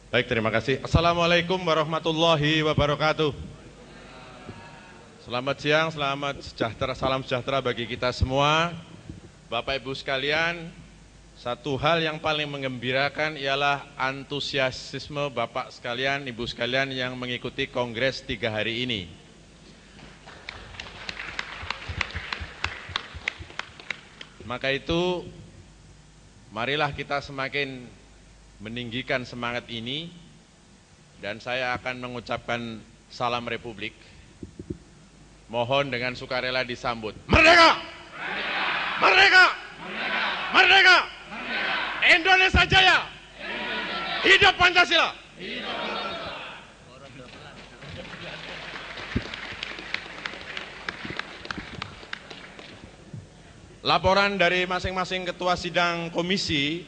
Baik, terima kasih. Assalamualaikum warahmatullahi wabarakatuh. Selamat siang, selamat sejahtera, salam sejahtera bagi kita semua. Bapak Ibu sekalian, satu hal yang paling menggembirakan ialah antusiasme Bapak sekalian, Ibu sekalian yang mengikuti Kongres 3 hari ini. Maka itu, marilah kita semakin meninggikan semangat ini, dan saya akan mengucapkan salam Republik. Mohon dengan sukarela disambut. Merdeka! Merdeka! Merdeka! Merdeka! Merdeka! Merdeka! Indonesia Jaya! Hidup Pancasila! Hidup Pancasila! Laporan dari masing-masing ketua sidang komisi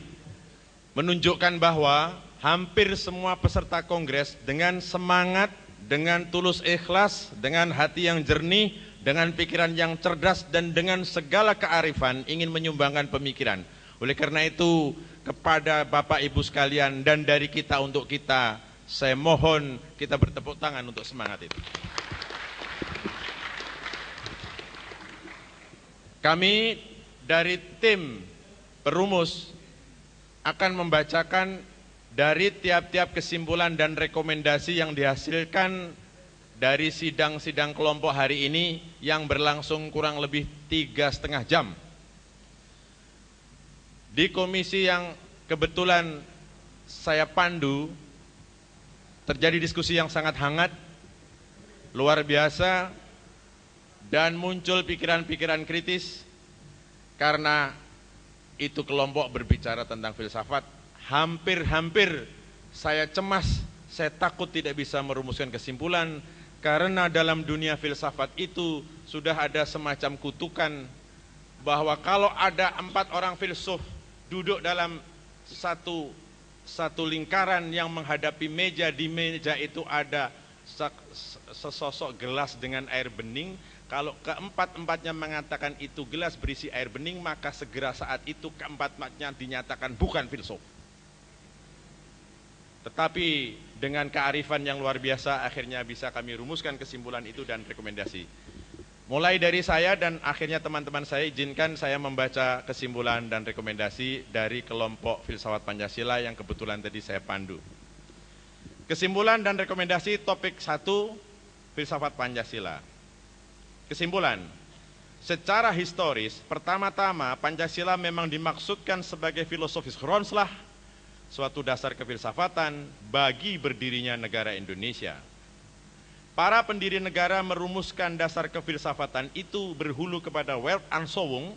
menunjukkan bahwa hampir semua peserta kongres dengan semangat, dengan tulus ikhlas, dengan hati yang jernih, dengan pikiran yang cerdas, dan dengan segala kearifan ingin menyumbangkan pemikiran. Oleh karena itu, kepada Bapak Ibu sekalian dan dari kita untuk kita, saya mohon kita bertepuk tangan untuk semangat itu. Kami dari tim perumus akan membacakan dari tiap-tiap kesimpulan dan rekomendasi yang dihasilkan dari sidang-sidang kelompok hari ini yang berlangsung kurang lebih 3,5 jam. Di komisi yang kebetulan saya pandu, terjadi diskusi yang sangat hangat, luar biasa, dan muncul pikiran-pikiran kritis karena itu kelompok berbicara tentang filsafat. Hampir-hampir saya cemas, saya takut tidak bisa merumuskan kesimpulan karena dalam dunia filsafat itu sudah ada semacam kutukan bahwa kalau ada 4 orang filsuf duduk dalam satu lingkaran yang menghadapi meja, di meja itu ada sesosok gelas dengan air bening. Kalau keempat-empatnya mengatakan itu gelas berisi air bening, maka segera saat itu keempat-empatnya dinyatakan bukan filsuf. Tetapi dengan kearifan yang luar biasa, akhirnya bisa kami rumuskan kesimpulan itu dan rekomendasi. Mulai dari saya dan akhirnya teman-teman saya, izinkan saya membaca kesimpulan dan rekomendasi dari kelompok filsafat Pancasila yang kebetulan tadi saya pandu. Kesimpulan dan rekomendasi topik 1, filsafat Pancasila. Kesimpulan, secara historis, pertama-tama Pancasila memang dimaksudkan sebagai filosofis Grondslag, suatu dasar kefilsafatan bagi berdirinya negara Indonesia. Para pendiri negara merumuskan dasar kefilsafatan itu berhulu kepada Weltanschauung,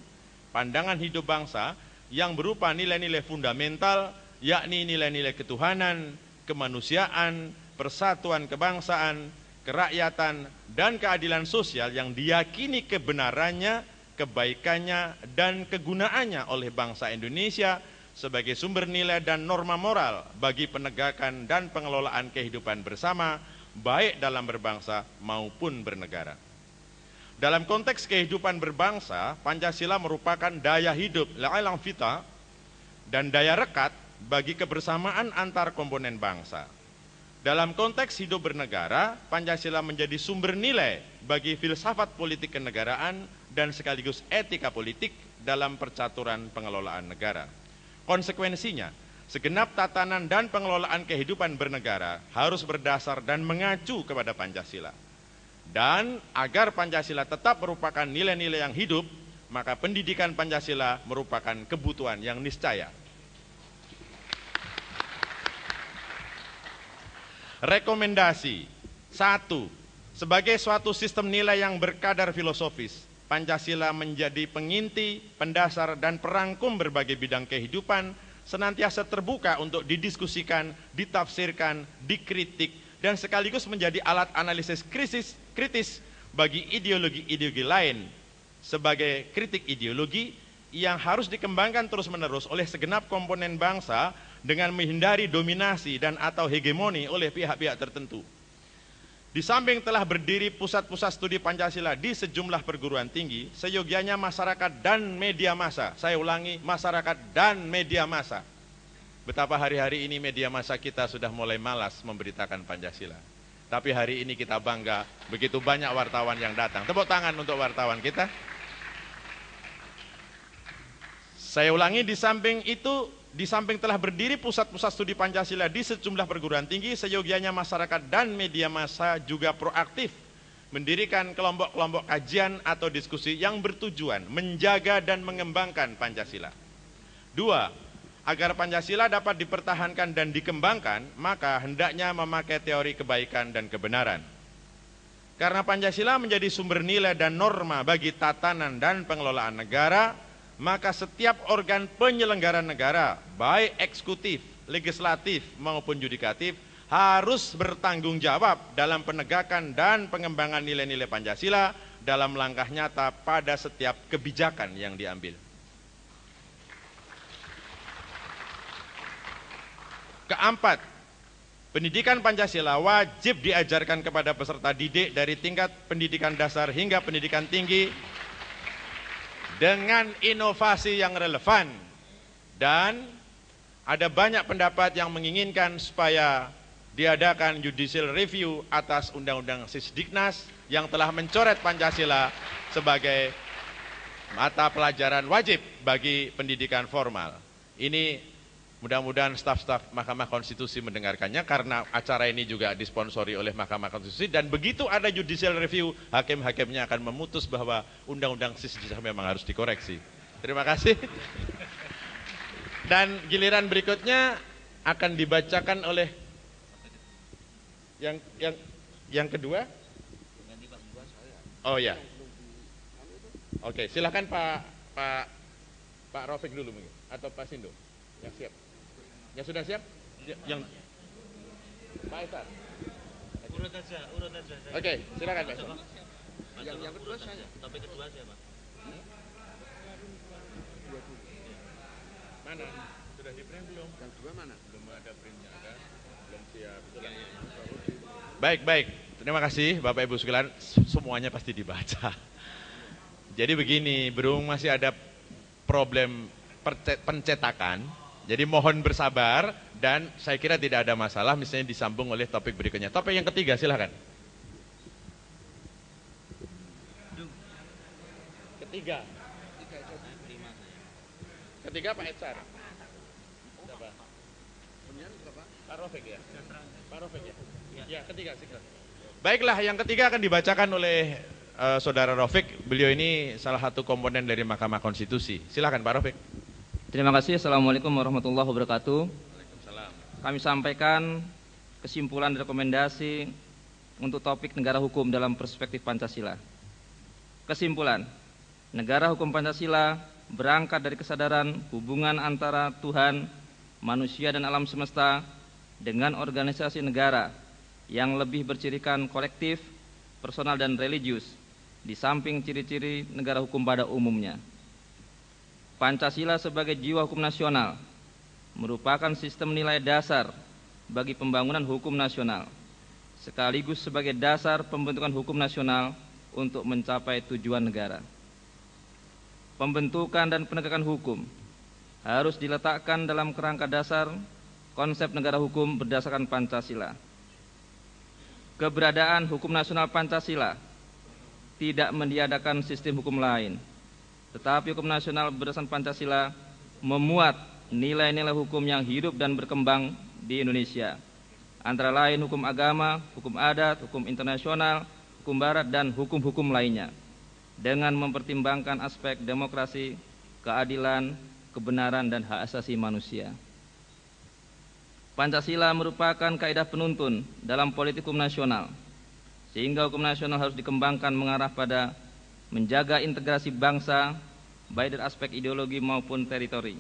pandangan hidup bangsa yang berupa nilai-nilai fundamental, yakni nilai-nilai ketuhanan, kemanusiaan, persatuan kebangsaan, kerakyatan, dan keadilan sosial yang diyakini kebenarannya, kebaikannya, dan kegunaannya oleh bangsa Indonesia sebagai sumber nilai dan norma moral bagi penegakan dan pengelolaan kehidupan bersama, baik dalam berbangsa maupun bernegara. Dalam konteks kehidupan berbangsa, Pancasila merupakan daya hidup le'elang vita dan daya rekat bagi kebersamaan antar komponen bangsa. Dalam konteks hidup bernegara, Pancasila menjadi sumber nilai bagi filsafat politik kenegaraan dan sekaligus etika politik dalam percaturan pengelolaan negara. Konsekuensinya, segenap tatanan dan pengelolaan kehidupan bernegara harus berdasar dan mengacu kepada Pancasila. Dan agar Pancasila tetap merupakan nilai-nilai yang hidup, maka pendidikan Pancasila merupakan kebutuhan yang niscaya. Rekomendasi 1. Sebagai suatu sistem nilai yang berkadar filosofis, Pancasila menjadi penginti, pendasar, dan perangkum berbagai bidang kehidupan, senantiasa terbuka untuk didiskusikan, ditafsirkan, dikritik, dan sekaligus menjadi alat analisis kritis bagi ideologi-ideologi lain. Sebagai kritik ideologi yang harus dikembangkan terus-menerus oleh segenap komponen bangsa dengan menghindari dominasi dan atau hegemoni oleh pihak-pihak tertentu. Di samping telah berdiri pusat-pusat studi Pancasila di sejumlah perguruan tinggi, seyogianya masyarakat dan media massa, saya ulangi, masyarakat dan media massa, betapa hari-hari ini media massa kita sudah mulai malas memberitakan Pancasila. Tapi hari ini kita bangga, begitu banyak wartawan yang datang. Tepuk tangan untuk wartawan kita. Saya ulangi, di samping itu, di samping telah berdiri pusat-pusat studi Pancasila di sejumlah perguruan tinggi, seyogianya masyarakat dan media massa juga proaktif mendirikan kelompok-kelompok kajian atau diskusi yang bertujuan menjaga dan mengembangkan Pancasila. 2. Agar Pancasila dapat dipertahankan dan dikembangkan, maka hendaknya memakai teori kebaikan dan kebenaran. Karena Pancasila menjadi sumber nilai dan norma bagi tatanan dan pengelolaan negara, maka setiap organ penyelenggara negara, baik eksekutif, legislatif maupun yudikatif, harus bertanggung jawab dalam penegakan dan pengembangan nilai-nilai Pancasila dalam langkah nyata pada setiap kebijakan yang diambil. Keempat, pendidikan Pancasila wajib diajarkan kepada peserta didik dari tingkat pendidikan dasar hingga pendidikan tinggi dengan inovasi yang relevan. Dan ada banyak pendapat yang menginginkan supaya diadakan judicial review atas Undang-Undang Sisdiknas yang telah mencoret Pancasila sebagai mata pelajaran wajib bagi pendidikan formal. Ini mudah-mudahan staf-staf Mahkamah Konstitusi mendengarkannya, karena acara ini juga disponsori oleh Mahkamah Konstitusi, dan begitu ada judicial review, hakim-hakimnya akan memutus bahwa Undang-Undang Sisdiknas memang harus dikoreksi. Terima kasih. Dan giliran berikutnya akan dibacakan oleh yang kedua. Oh ya. Oke, silakan Pak Raufik dulu mungkin, atau Pak Sindo yang siap. Yang sudah siap? Yang Pak Esar. Urut aja. Oke, silakan Pak. Yang kedua saya. Topik kedua saya, Pak. Mana? Sudah di print belum? Yang kedua mana? Belum ada printnya kan? Belum siap. Baik. Terima kasih Bapak Ibu sekalian. Semuanya pasti dibaca. Jadi begini, berhubung masih ada problem pencetakan, jadi mohon bersabar, dan saya kira tidak ada masalah misalnya disambung oleh topik berikutnya. Topik yang ketiga silakan. Ketiga Pak Etsar. Siapa? Pak Raufik ya? Pak Raufik ya? Ya, ketiga silakan. Baiklah, yang ketiga akan dibacakan oleh Saudara Raufik. Beliau ini salah satu komponen dari Mahkamah Konstitusi. Silakan Pak Raufik. Terima kasih. Assalamualaikum warahmatullahi wabarakatuh. Waalaikumsalam. Kami sampaikan kesimpulan dan rekomendasi untuk topik negara hukum dalam perspektif Pancasila. Kesimpulan, negara hukum Pancasila berangkat dari kesadaran hubungan antara Tuhan, manusia dan alam semesta dengan organisasi negara yang lebih bercirikan kolektif, personal dan religius, di samping ciri-ciri negara hukum pada umumnya. Pancasila sebagai jiwa hukum nasional merupakan sistem nilai dasar bagi pembangunan hukum nasional, sekaligus sebagai dasar pembentukan hukum nasional untuk mencapai tujuan negara. Pembentukan dan penegakan hukum harus diletakkan dalam kerangka dasar konsep negara hukum berdasarkan Pancasila. Keberadaan hukum nasional Pancasila tidak meniadakan sistem hukum lain, tetapi hukum nasional berdasarkan Pancasila memuat nilai-nilai hukum yang hidup dan berkembang di Indonesia, antara lain hukum agama, hukum adat, hukum internasional, hukum barat, dan hukum-hukum lainnya, dengan mempertimbangkan aspek demokrasi, keadilan, kebenaran, dan hak asasi manusia. Pancasila merupakan kaidah penuntun dalam politik hukum nasional, sehingga hukum nasional harus dikembangkan mengarah pada menjaga integrasi bangsa, baik dari aspek ideologi maupun teritori,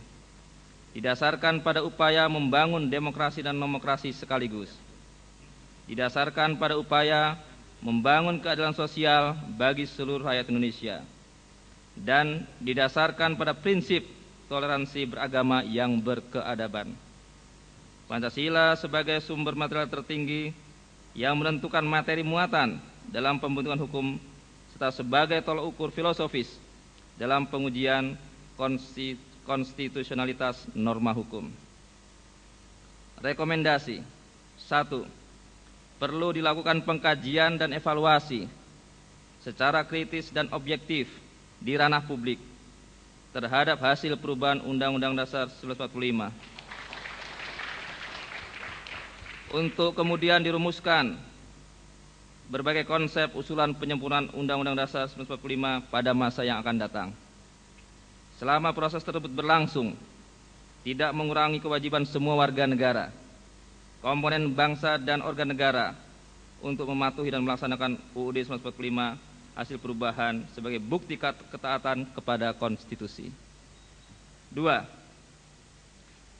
didasarkan pada upaya membangun demokrasi dan nomokrasi sekaligus, didasarkan pada upaya membangun keadilan sosial bagi seluruh rakyat Indonesia, dan didasarkan pada prinsip toleransi beragama yang berkeadaban. Pancasila sebagai sumber material tertinggi yang menentukan materi muatan dalam pembentukan hukum, serta sebagai tolak ukur filosofis dalam pengujian konstitusionalitas norma hukum. Rekomendasi 1. Perlu dilakukan pengkajian dan evaluasi secara kritis dan objektif di ranah publik terhadap hasil perubahan Undang-Undang Dasar 1945 untuk kemudian dirumuskan berbagai konsep usulan penyempurnaan Undang-Undang Dasar 1945 pada masa yang akan datang. Selama proses tersebut berlangsung, tidak mengurangi kewajiban semua warga negara, komponen bangsa dan organ negara untuk mematuhi dan melaksanakan UUD 1945 hasil perubahan sebagai bukti ketaatan kepada konstitusi. 2.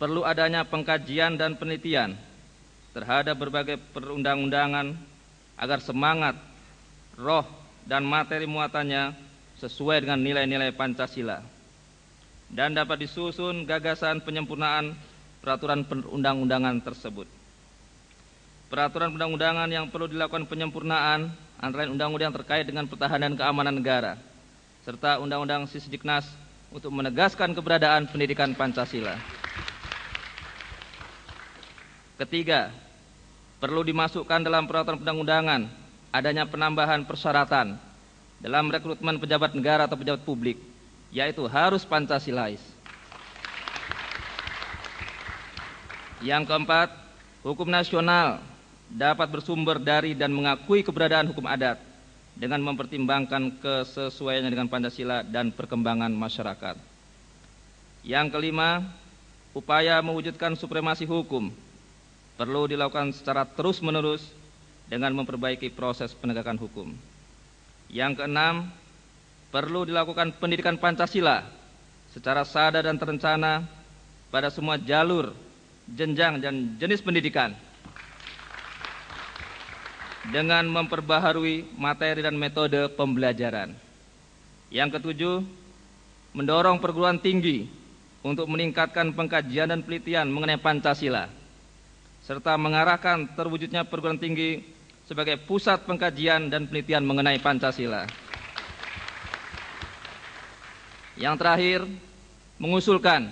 Perlu adanya pengkajian dan penelitian terhadap berbagai perundang-undangan agar semangat, roh, dan materi muatannya sesuai dengan nilai-nilai Pancasila dan dapat disusun gagasan penyempurnaan peraturan perundang-undangan tersebut. Peraturan perundang-undangan yang perlu dilakukan penyempurnaan antara lain undang-undang terkait dengan pertahanan dan keamanan negara serta undang-undang Sisdiknas untuk menegaskan keberadaan pendidikan Pancasila. Ketiga, perlu dimasukkan dalam peraturan perundang-undangan adanya penambahan persyaratan dalam rekrutmen pejabat negara atau pejabat publik, yaitu harus Pancasilais. Yang keempat, hukum nasional dapat bersumber dari dan mengakui keberadaan hukum adat dengan mempertimbangkan kesesuaiannya dengan Pancasila dan perkembangan masyarakat. Yang kelima, upaya mewujudkan supremasi hukum perlu dilakukan secara terus-menerus dengan memperbaiki proses penegakan hukum. Yang keenam, perlu dilakukan pendidikan Pancasila secara sadar dan terencana pada semua jalur, jenjang, dan jenis pendidikan dengan memperbaharui materi dan metode pembelajaran. Yang ketujuh, mendorong perguruan tinggi untuk meningkatkan pengkajian dan penelitian mengenai Pancasila serta mengarahkan terwujudnya perguruan tinggi sebagai pusat pengkajian dan penelitian mengenai Pancasila. Yang terakhir, mengusulkan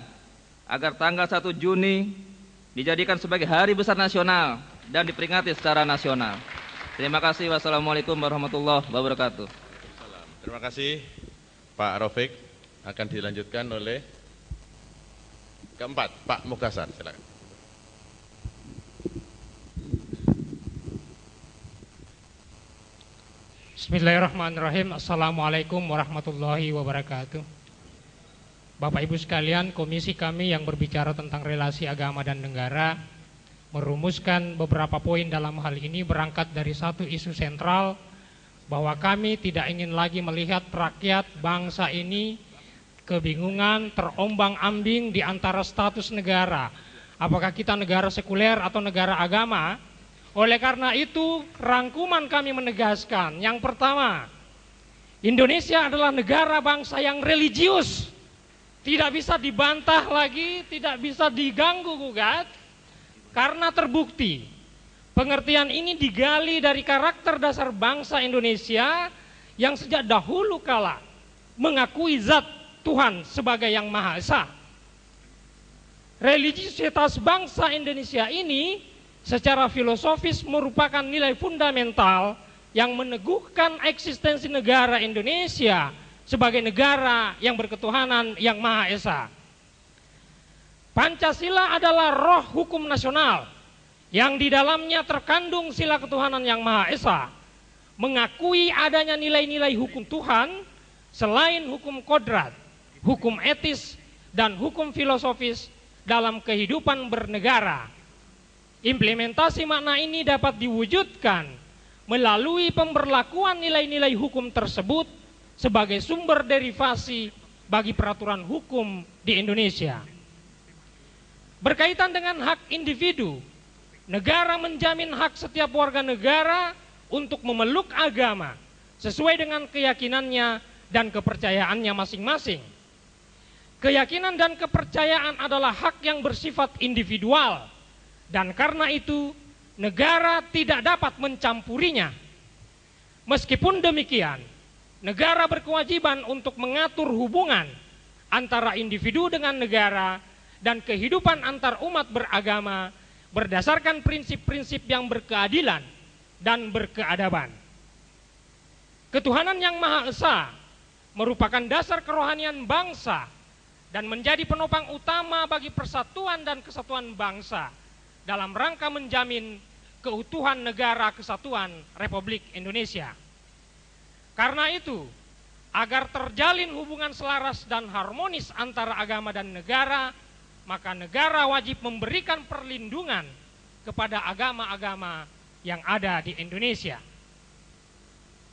agar tanggal 1 Juni dijadikan sebagai Hari Besar Nasional dan diperingati secara nasional. Terima kasih. Wassalamualaikum warahmatullahi wabarakatuh. Terima kasih Pak Raufik. Akan dilanjutkan oleh keempat, Pak Mukhtasar. Silakan. Bismillahirrahmanirrahim. Assalamualaikum warahmatullahi wabarakatuh. Bapak Ibu sekalian, komisi kami yang berbicara tentang relasi agama dan negara merumuskan beberapa poin dalam hal ini berangkat dari satu isu sentral bahwa kami tidak ingin lagi melihat rakyat bangsa ini kebingungan, terombang-ambing di antara status negara. Apakah kita negara sekuler atau negara agama? Oleh karena itu, rangkuman kami menegaskan, yang pertama, Indonesia adalah negara bangsa yang religius, tidak bisa dibantah lagi, tidak bisa diganggu-gugat, karena terbukti. Pengertian ini digali dari karakter dasar bangsa Indonesia yang sejak dahulu kala mengakui zat Tuhan sebagai yang Maha Esa. Religiusitas bangsa Indonesia ini secara filosofis merupakan nilai fundamental yang meneguhkan eksistensi negara Indonesia sebagai negara yang berketuhanan yang Maha Esa. Pancasila adalah roh hukum nasional yang di dalamnya terkandung sila ketuhanan yang Maha Esa, mengakui adanya nilai-nilai hukum Tuhan selain hukum kodrat, hukum etis, dan hukum filosofis dalam kehidupan bernegara. Implementasi makna ini dapat diwujudkan melalui pemberlakuan nilai-nilai hukum tersebut sebagai sumber derivasi bagi peraturan hukum di Indonesia. Berkaitan dengan hak individu, negara menjamin hak setiap warga negara untuk memeluk agama sesuai dengan keyakinannya dan kepercayaannya masing-masing. Keyakinan dan kepercayaan adalah hak yang bersifat individual, dan karena itu negara tidak dapat mencampurinya. Meskipun demikian, negara berkewajiban untuk mengatur hubungan antara individu dengan negara dan kehidupan antar umat beragama berdasarkan prinsip-prinsip yang berkeadilan dan berkeadaban. Ketuhanan yang Maha Esa merupakan dasar kerohanian bangsa dan menjadi penopang utama bagi persatuan dan kesatuan bangsa dalam rangka menjamin keutuhan negara kesatuan Republik Indonesia. Karena itu, agar terjalin hubungan selaras dan harmonis antara agama dan negara, maka negara wajib memberikan perlindungan kepada agama-agama yang ada di Indonesia.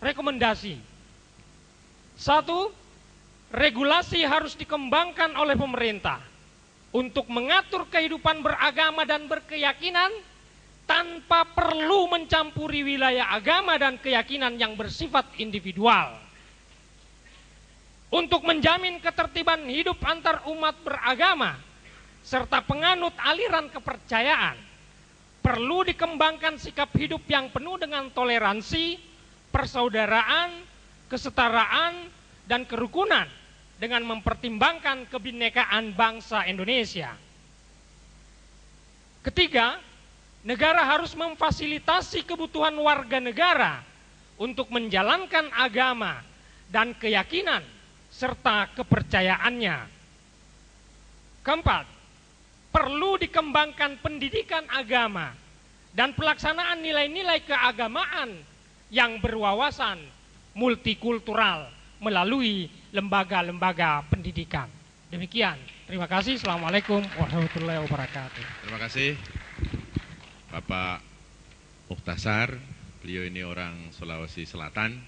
Rekomendasi: 1. Regulasi harus dikembangkan oleh pemerintah untuk mengatur kehidupan beragama dan berkeyakinan tanpa perlu mencampuri wilayah agama dan keyakinan yang bersifat individual. Untuk menjamin ketertiban hidup antar umat beragama serta penganut aliran kepercayaan, perlu dikembangkan sikap hidup yang penuh dengan toleransi, persaudaraan, kesetaraan, dan kerukunan dengan mempertimbangkan kebinekaan bangsa Indonesia. Ketiga, negara harus memfasilitasi kebutuhan warga negara untuk menjalankan agama dan keyakinan serta kepercayaannya. Keempat, perlu dikembangkan pendidikan agama dan pelaksanaan nilai-nilai keagamaan yang berwawasan multikultural melalui lembaga-lembaga pendidikan. Demikian, terima kasih. Assalamualaikum warahmatullahi wabarakatuh. Terima kasih Bapak Mukhtasar. Beliau ini orang Sulawesi Selatan,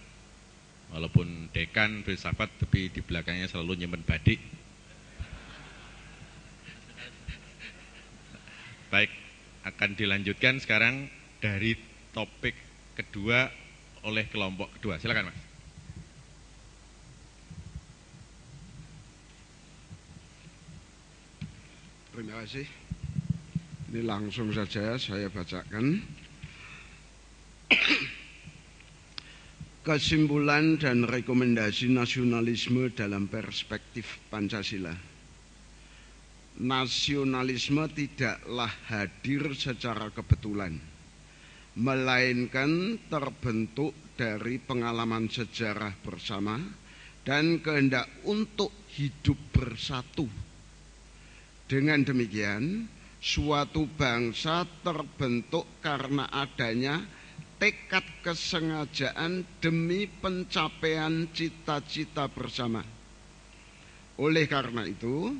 walaupun dekan filsafat tapi di belakangnya selalu nyimpen badik. Baik, akan dilanjutkan sekarang dari topik kedua oleh kelompok kedua. Silakan, Mas. Terima kasih. Ini langsung saja saya bacakan. Kesimpulan dan rekomendasi nasionalisme dalam perspektif Pancasila. Nasionalisme tidaklah hadir secara kebetulan, melainkan terbentuk dari pengalaman sejarah bersama dan kehendak untuk hidup bersatu. Dengan demikian, suatu bangsa terbentuk karena adanya tekad kesengajaan demi pencapaian cita-cita bersama. Oleh karena itu,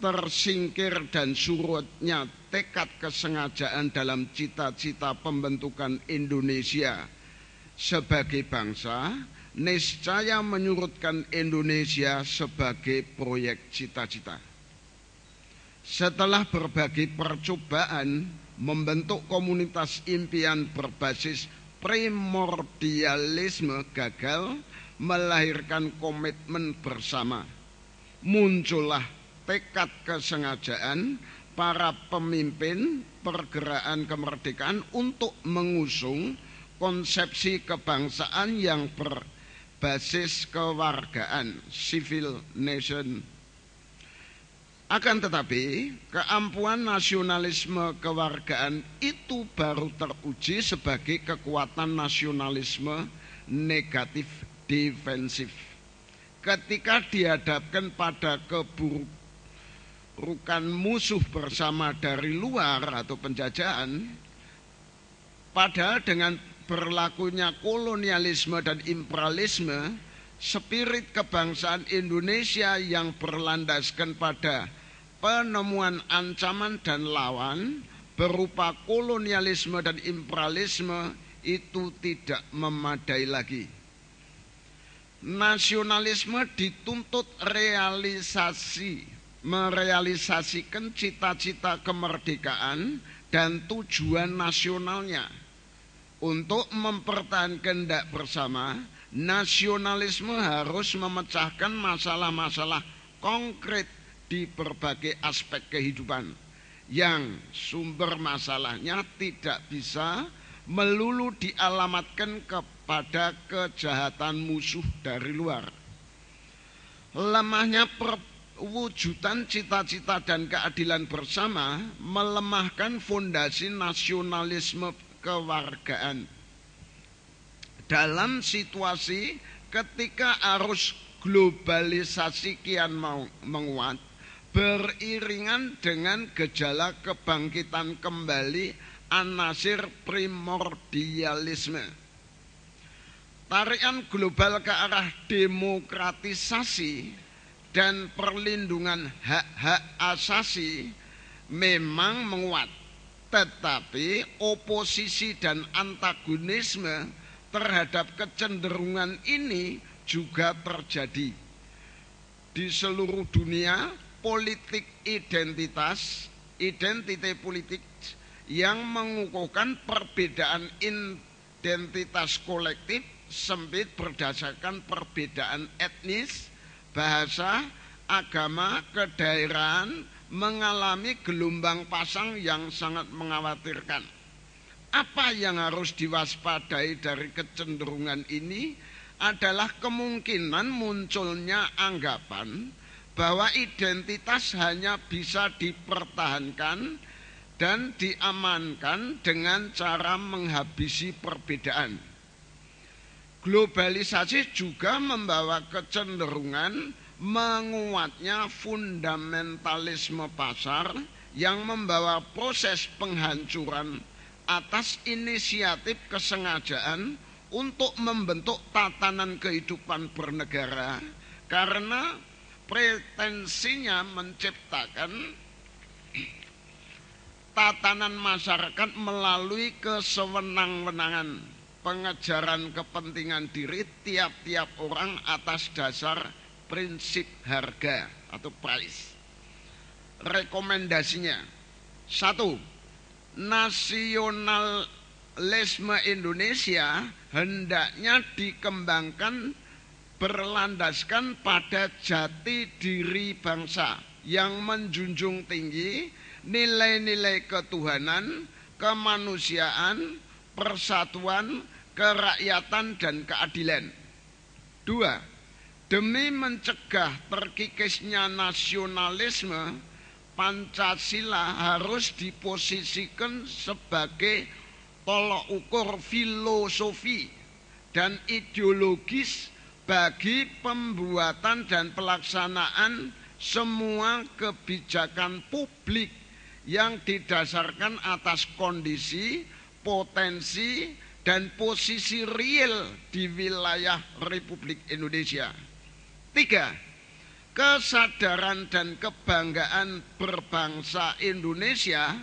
tersingkir dan surutnya tekad kesengajaan dalam cita-cita pembentukan Indonesia sebagai bangsa, niscaya menyurutkan Indonesia sebagai proyek cita-cita. Setelah berbagai percobaan membentuk komunitas impian berbasis primordialisme gagal melahirkan komitmen bersama, muncullah tekad kesengajaan para pemimpin pergerakan kemerdekaan untuk mengusung konsepsi kebangsaan yang berbasis kewargaan, civil nation. Akan tetapi, keampuhan nasionalisme kewargaan itu baru teruji sebagai kekuatan nasionalisme negatif defensif. Ketika dihadapkan pada keburukan musuh bersama dari luar atau penjajahan, padahal dengan berlakunya kolonialisme dan imperialisme, spirit kebangsaan Indonesia yang berlandaskan pada penemuan ancaman dan lawan berupa kolonialisme dan imperialisme itu tidak memadai lagi. Nasionalisme dituntut merealisasikan cita-cita kemerdekaan dan tujuan nasionalnya. Untuk mempertahankan kehendak bersama, nasionalisme harus memecahkan masalah-masalah konkret di berbagai aspek kehidupan yang sumber masalahnya tidak bisa melulu dialamatkan kepada kejahatan musuh dari luar. Lemahnya wujudan cita-cita dan keadilan bersama melemahkan fondasi nasionalisme kewargaan. Dalam situasi ketika arus globalisasi kian menguat, beriringan dengan gejala kebangkitan kembali anasir primordialisme. Tarikan global ke arah demokratisasi dan perlindungan hak-hak asasi memang menguat, tetapi oposisi dan antagonisme terhadap kecenderungan ini juga terjadi. Di seluruh dunia, politik identitas, identitas politik yang mengukuhkan perbedaan identitas kolektif sempit berdasarkan perbedaan etnis, bahasa, agama, kedaerahan mengalami gelombang pasang yang sangat mengkhawatirkan. Apa yang harus diwaspadai dari kecenderungan ini adalah kemungkinan munculnya anggapan bahwa identitas hanya bisa dipertahankan dan diamankan dengan cara menghabisi perbedaan. Globalisasi juga membawa kecenderungan menguatnya fundamentalisme pasar yang membawa proses penghancuran atas inisiatif kesengajaan untuk membentuk tatanan kehidupan bernegara karena pretensinya menciptakan tatanan masyarakat melalui kesewenang-wenangan pengejaran kepentingan diri tiap-tiap orang atas dasar prinsip harga atau price. Rekomendasinya: 1. Nasionalisme Indonesia hendaknya dikembangkan berlandaskan pada jati diri bangsa yang menjunjung tinggi nilai-nilai ketuhanan, kemanusiaan, persatuan, kerakyatan, dan keadilan. 2. Demi mencegah terkikisnya nasionalisme, Pancasila harus diposisikan sebagai tolok ukur filosofi dan ideologis bagi pembuatan dan pelaksanaan semua kebijakan publik yang didasarkan atas kondisi, potensi, dan posisi real di wilayah Republik Indonesia. 3. Kesadaran dan kebanggaan berbangsa Indonesia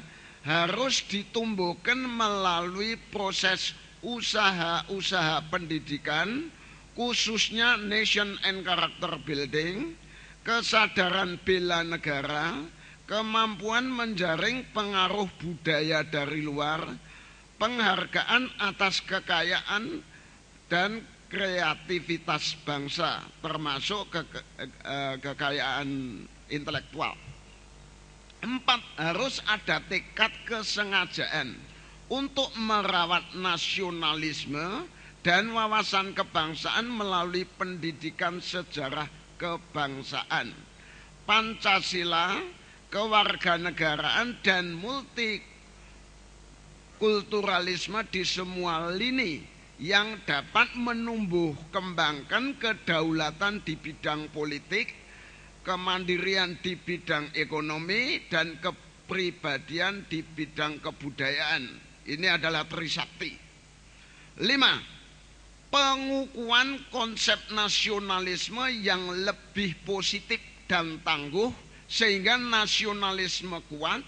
harus ditumbuhkan melalui proses usaha-usaha pendidikan, khususnya nation and character building, kesadaran bela negara, kemampuan menjaring pengaruh budaya dari luar, penghargaan atas kekayaan dan kreativitas bangsa, termasuk kekayaan intelektual. 4. Harus ada tekad kesengajaan untuk merawat nasionalisme dan wawasan kebangsaan melalui pendidikan sejarah kebangsaan, Pancasila, kewarganegaraan, dan multikulturalisme di semua lini yang dapat menumbuh kembangkan kedaulatan di bidang politik, kemandirian di bidang ekonomi, dan kepribadian di bidang kebudayaan. Ini adalah Trisakti. 5. Pengukuhan konsep nasionalisme yang lebih positif dan tangguh sehingga nasionalisme kuat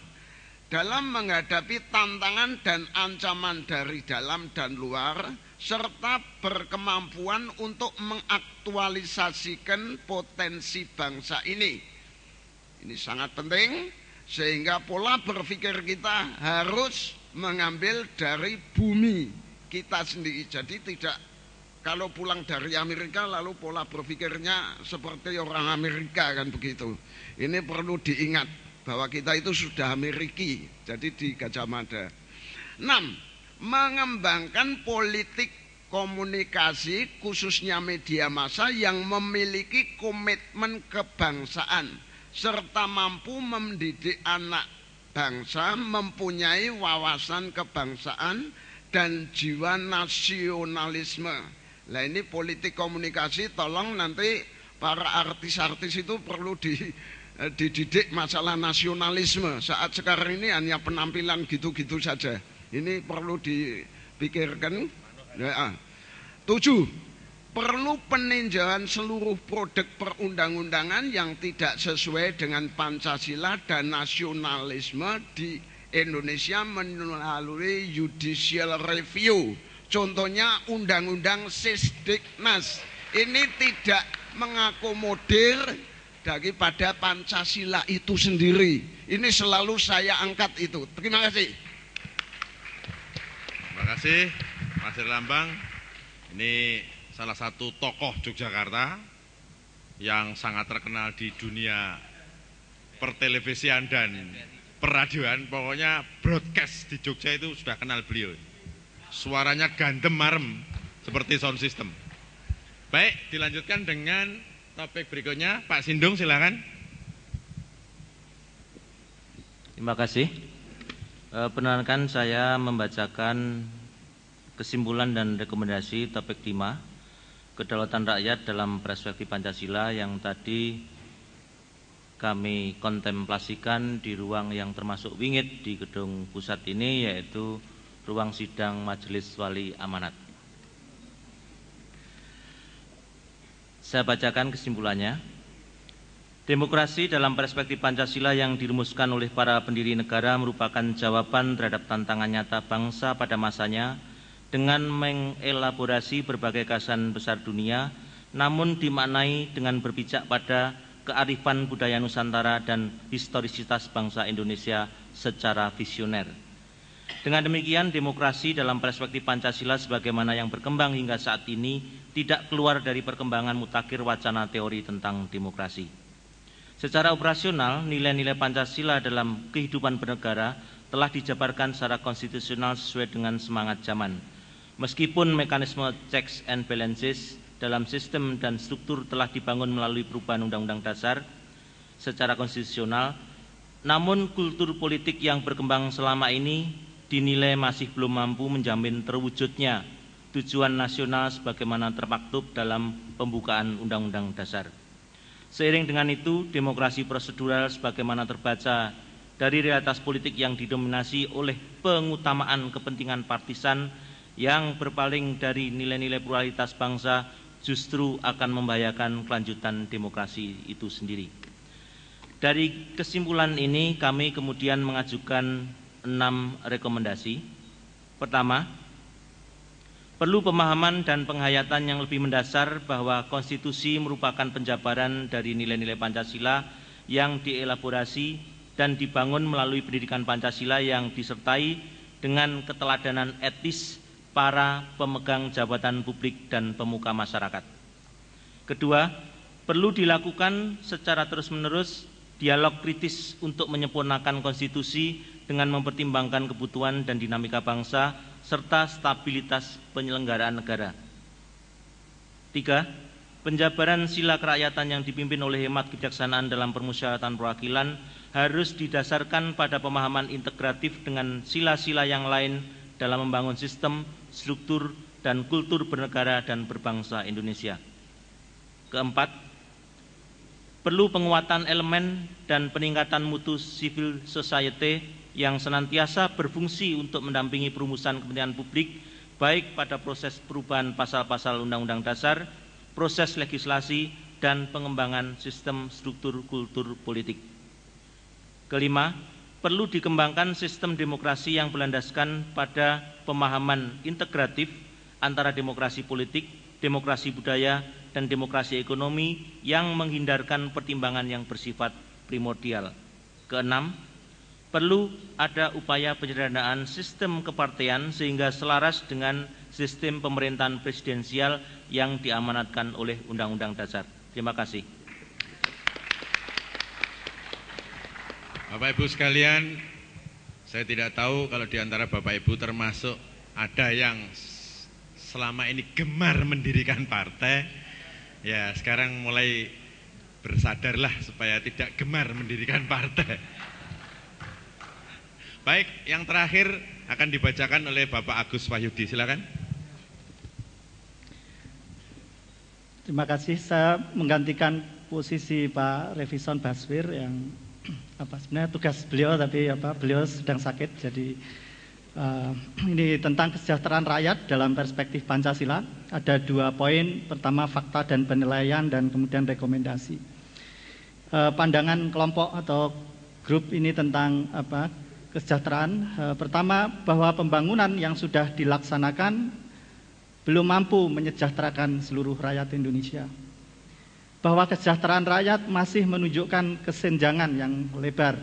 dalam menghadapi tantangan dan ancaman dari dalam dan luar, serta berkemampuan untuk mengaktualisasikan potensi bangsa ini. Ini sangat penting, sehingga pola berpikir kita harus mengambil dari bumi kita sendiri. Jadi tidak kalau pulang dari Amerika lalu pola berpikirnya seperti orang Amerika, kan begitu. Ini perlu diingat bahwa kita itu sudah Ameriki, jadi di Gajah Mada. 6. Mengembangkan politik komunikasi khususnya media massa yang memiliki komitmen kebangsaan serta mampu mendidik anak bangsa mempunyai wawasan kebangsaan dan jiwa nasionalisme. Nah ini politik komunikasi, tolong nanti para artis-artis itu perlu dididik masalah nasionalisme. Saat sekarang ini hanya penampilan gitu-gitu saja. Ini perlu dipikirkan. 7. Perlu peninjauan seluruh produk perundang-undangan yang tidak sesuai dengan Pancasila dan nasionalisme di Indonesia melalui judicial review. Contohnya Undang-Undang Sisdiknas. Ini tidak mengakomodir daripada Pancasila itu sendiri. Ini selalu saya angkat itu. Terima kasih. Terima kasih Mas Lambang. Ini salah satu tokoh Yogyakarta yang sangat terkenal di dunia pertelevisian dan peradioan. Pokoknya broadcast di Jogja itu sudah kenal beliau. Suaranya gandem marem seperti sound system. Baik, dilanjutkan dengan topik berikutnya. Pak Sindung silakan. Terima kasih. Perkenankan saya membacakan kesimpulan dan rekomendasi topik 5, kedaulatan rakyat dalam perspektif Pancasila, yang tadi kami kontemplasikan di ruang yang termasuk wingit di gedung pusat ini, yaitu ruang sidang Majelis Wali Amanat. Saya bacakan kesimpulannya. Demokrasi dalam perspektif Pancasila yang dirumuskan oleh para pendiri negara merupakan jawaban terhadap tantangan nyata bangsa pada masanya dengan mengelaborasi berbagai gagasan besar dunia, namun dimaknai dengan berpijak pada kearifan budaya Nusantara dan historisitas bangsa Indonesia secara visioner. Dengan demikian, demokrasi dalam perspektif Pancasila sebagaimana yang berkembang hingga saat ini tidak keluar dari perkembangan mutakhir wacana teori tentang demokrasi. Secara operasional, nilai-nilai Pancasila dalam kehidupan bernegara telah dijabarkan secara konstitusional sesuai dengan semangat zaman. Meskipun mekanisme checks and balances dalam sistem dan struktur telah dibangun melalui perubahan Undang-Undang Dasar secara konstitusional, namun kultur politik yang berkembang selama ini dinilai masih belum mampu menjamin terwujudnya tujuan nasional sebagaimana termaktub dalam pembukaan Undang-Undang Dasar. Seiring dengan itu, demokrasi prosedural sebagaimana terbaca dari realitas politik yang didominasi oleh pengutamaan kepentingan partisan yang berpaling dari nilai-nilai pluralitas bangsa justru akan membahayakan kelanjutan demokrasi itu sendiri. Dari kesimpulan ini kami kemudian mengajukan 6 rekomendasi. Pertama, perlu pemahaman dan penghayatan yang lebih mendasar bahwa konstitusi merupakan penjabaran dari nilai-nilai Pancasila yang dielaborasi dan dibangun melalui pendidikan Pancasila yang disertai dengan keteladanan etis para pemegang jabatan publik dan pemuka masyarakat. Kedua, perlu dilakukan secara terus-menerus dialog kritis untuk menyempurnakan konstitusi dengan mempertimbangkan kebutuhan dan dinamika bangsa serta stabilitas penyelenggaraan negara. 3. Penjabaran sila kerakyatan yang dipimpin oleh hemat kebijaksanaan dalam permusyawaratan perwakilan harus didasarkan pada pemahaman integratif dengan sila-sila yang lain dalam membangun sistem, struktur, dan kultur bernegara dan berbangsa Indonesia. Keempat, perlu penguatan elemen dan peningkatan mutu civil society yang senantiasa berfungsi untuk mendampingi perumusan kepentingan publik, baik pada proses perubahan pasal-pasal Undang-Undang Dasar, proses legislasi, dan pengembangan sistem struktur kultur politik. Kelima, perlu dikembangkan sistem demokrasi yang berlandaskan pada pemahaman integratif antara demokrasi politik, demokrasi budaya, dan demokrasi ekonomi yang menghindarkan pertimbangan yang bersifat primordial. Keenam, perlu ada upaya penyederhanaan sistem kepartean sehingga selaras dengan sistem pemerintahan presidensial yang diamanatkan oleh Undang-Undang Dasar. Terima kasih. Bapak Ibu sekalian, saya tidak tahu kalau di antara Bapak Ibu termasuk ada yang selama ini gemar mendirikan partai. Ya, sekarang mulai bersadarlah supaya tidak gemar mendirikan partai. Baik, yang terakhir akan dibacakan oleh Bapak Agus Wahyudi, silakan. Terima kasih, saya menggantikan posisi Pak Revison Baswir yang sebenarnya tugas beliau, tapi beliau sedang sakit, jadi ini tentang kesejahteraan rakyat dalam perspektif Pancasila. Ada 2 poin, pertama fakta dan penilaian, dan kemudian rekomendasi. Pandangan kelompok atau grup ini tentang kesejahteraan. Pertama, bahwa pembangunan yang sudah dilaksanakan belum mampu menyejahterakan seluruh rakyat Indonesia. Bahwa kesejahteraan rakyat masih menunjukkan kesenjangan yang lebar.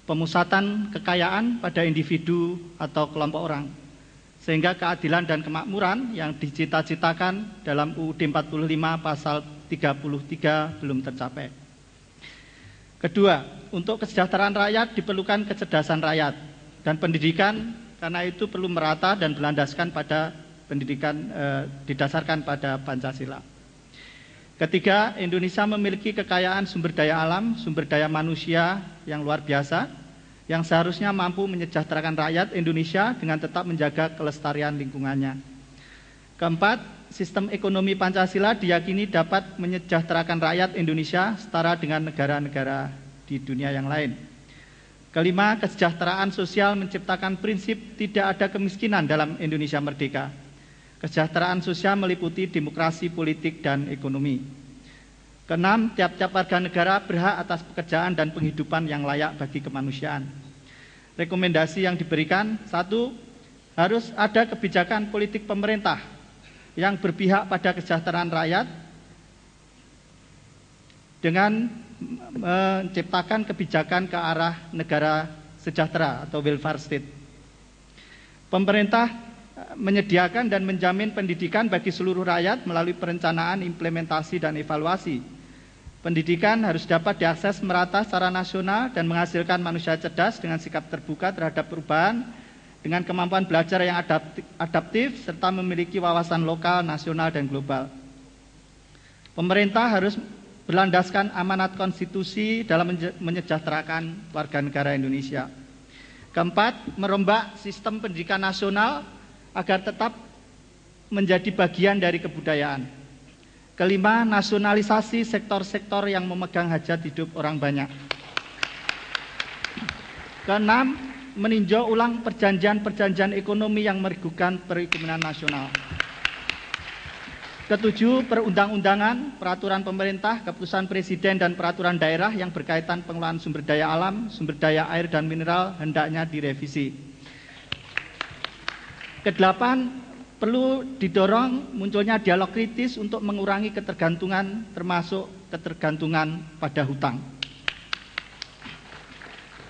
Pemusatan kekayaan pada individu atau kelompok orang, sehingga keadilan dan kemakmuran yang dicita-citakan dalam UUD 45 pasal 33 belum tercapai. Kedua, untuk kesejahteraan rakyat diperlukan kecerdasan rakyat dan pendidikan, karena itu perlu merata dan berlandaskan pada pendidikan didasarkan pada Pancasila. Ketiga, Indonesia memiliki kekayaan sumber daya alam, sumber daya manusia yang luar biasa, yang seharusnya mampu menyejahterakan rakyat Indonesia dengan tetap menjaga kelestarian lingkungannya. Keempat, sistem ekonomi Pancasila diyakini dapat menyejahterakan rakyat Indonesia setara dengan negara-negara di dunia yang lain. Kelima, kesejahteraan sosial menciptakan prinsip tidak ada kemiskinan dalam Indonesia merdeka. Kesejahteraan sosial meliputi demokrasi, politik, dan ekonomi. Keenam, tiap-tiap warga negara berhak atas pekerjaan dan penghidupan yang layak bagi kemanusiaan. Rekomendasi yang diberikan, 1, harus ada kebijakan politik pemerintah yang berpihak pada kesejahteraan rakyat dengan menciptakan kebijakan ke arah negara sejahtera atau welfare state. Pemerintah menyediakan dan menjamin pendidikan bagi seluruh rakyat melalui perencanaan, implementasi, dan evaluasi. Pendidikan harus dapat diakses merata secara nasional dan menghasilkan manusia cerdas dengan sikap terbuka terhadap perubahan, dengan kemampuan belajar yang adaptif, serta memiliki wawasan lokal, nasional, dan global. Pemerintah harus berlandaskan amanat konstitusi dalam menyejahterakan warga negara Indonesia. Keempat, merombak sistem pendidikan nasional agar tetap menjadi bagian dari kebudayaan. Kelima, nasionalisasi sektor-sektor yang memegang hajat hidup orang banyak. Keenam, meninjau ulang perjanjian-perjanjian ekonomi yang merugikan perekonomian nasional. Ketujuh, perundang-undangan, peraturan pemerintah, keputusan presiden, dan peraturan daerah yang berkaitan pengelolaan sumber daya alam, sumber daya air, dan mineral hendaknya direvisi. Kedelapan, perlu didorong munculnya dialog kritis untuk mengurangi ketergantungan, termasuk ketergantungan pada hutang.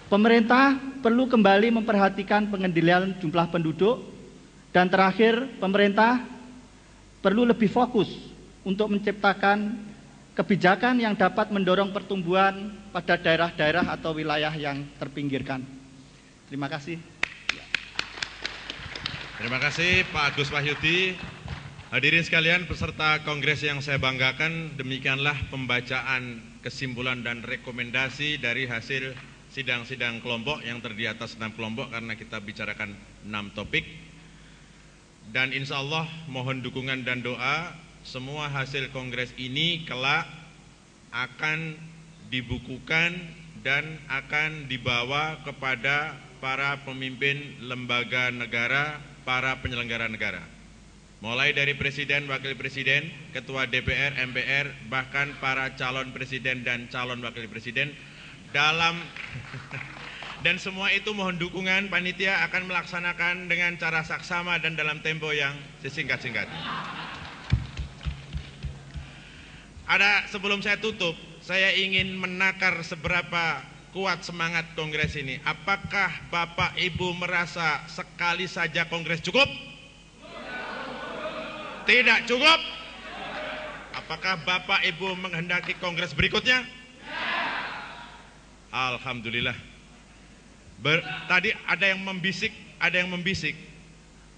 Pemerintah perlu kembali memperhatikan pengendalian jumlah penduduk. Dan terakhir, pemerintah perlu lebih fokus untuk menciptakan kebijakan yang dapat mendorong pertumbuhan pada daerah-daerah atau wilayah yang terpinggirkan. Terima kasih. Terima kasih Pak Agus Wahyudi. Hadirin sekalian, peserta kongres yang saya banggakan, demikianlah pembacaan kesimpulan dan rekomendasi dari hasil sidang-sidang kelompok yang terdiri atas 6 kelompok, karena kita bicarakan 6 topik. Dan insya Allah mohon dukungan dan doa, semua hasil kongres ini kelak akan dibukukan dan akan dibawa kepada para pemimpin lembaga negara, para penyelenggara negara, mulai dari presiden, wakil presiden, ketua DPR, MPR, bahkan para calon presiden dan calon wakil presiden dalam dan semua itu mohon dukungan. Panitia akan melaksanakan dengan cara saksama dan dalam tempo yang sesingkat-singkat. Sebelum saya tutup, saya ingin menakar seberapa kuat semangat kongres ini. Apakah Bapak Ibu merasa sekali saja kongres cukup? Tidak cukup? Apakah Bapak Ibu menghendaki kongres berikutnya? Alhamdulillah. Tadi ada yang membisik.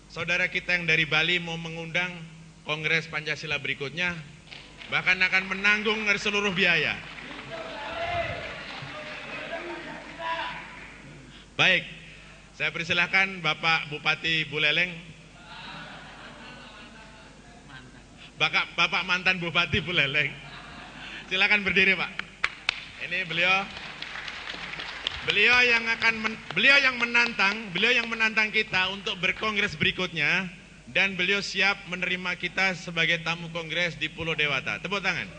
Saudara kita yang dari Bali mau mengundang kongres Pancasila berikutnya. bahkan akan menanggung seluruh biaya. Baik, saya persilahkan Bapak Bupati Buleleng. Bapak mantan Bupati Buleleng. Silakan berdiri, Pak. Ini beliau yang menantang kita untuk berkongres berikutnya, dan beliau siap menerima kita sebagai tamu kongres di Pulau Dewata. Tepuk tangan.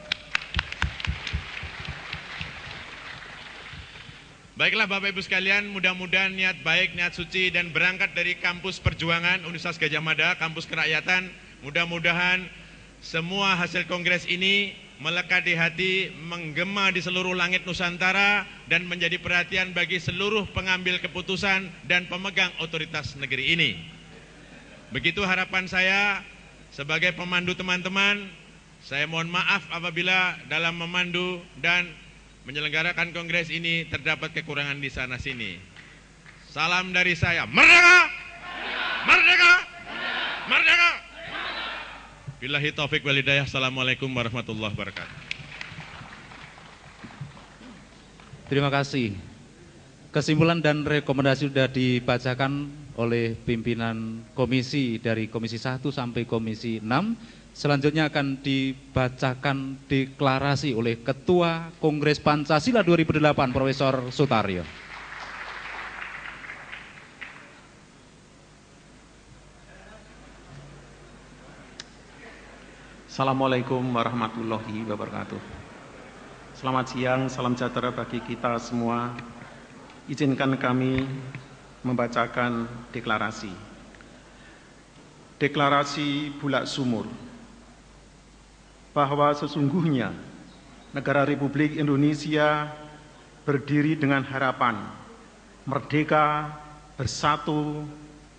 Baiklah Bapak Ibu sekalian, mudah-mudahan niat baik, niat suci dan berangkat dari kampus perjuangan Universitas Gadjah Mada, kampus kerakyatan, mudah-mudahan semua hasil kongres ini melekat di hati, menggema di seluruh langit Nusantara, dan menjadi perhatian bagi seluruh pengambil keputusan dan pemegang otoritas negeri ini. Begitu harapan saya sebagai pemandu teman-teman. Saya mohon maaf apabila dalam memandu dan menyelenggarakan kongres ini terdapat kekurangan di sana-sini. Salam dari saya, merdeka! Merdeka! Merdeka! Billahi taufik wal hidayah. Assalamualaikum warahmatullahi wabarakatuh. Terima kasih. Kesimpulan dan rekomendasi sudah dibacakan oleh pimpinan komisi dari Komisi 1 sampai Komisi 6. Selanjutnya akan dibacakan deklarasi oleh Ketua Kongres Pancasila 2008, Profesor Sutaryo. Assalamualaikum warahmatullahi wabarakatuh. Selamat siang, salam sejahtera bagi kita semua. Izinkan kami membacakan deklarasi. Deklarasi Bulak Sumur. Bahwa sesungguhnya negara Republik Indonesia berdiri dengan harapan, merdeka, bersatu,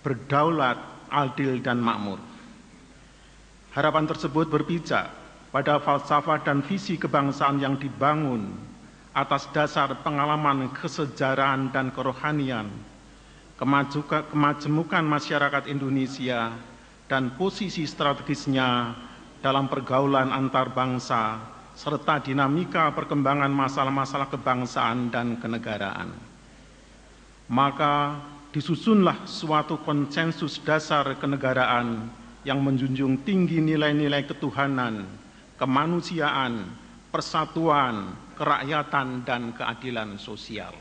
berdaulat, adil dan makmur. Harapan tersebut berpijak pada falsafah dan visi kebangsaan yang dibangun atas dasar pengalaman kesejarahan dan kerohanian, kemajemukan masyarakat Indonesia, dan posisi strategisnya dalam pergaulan antar bangsa, serta dinamika perkembangan masalah-masalah kebangsaan dan kenegaraan. Maka disusunlah suatu konsensus dasar kenegaraan yang menjunjung tinggi nilai-nilai ketuhanan, kemanusiaan, persatuan, kerakyatan, dan keadilan sosial.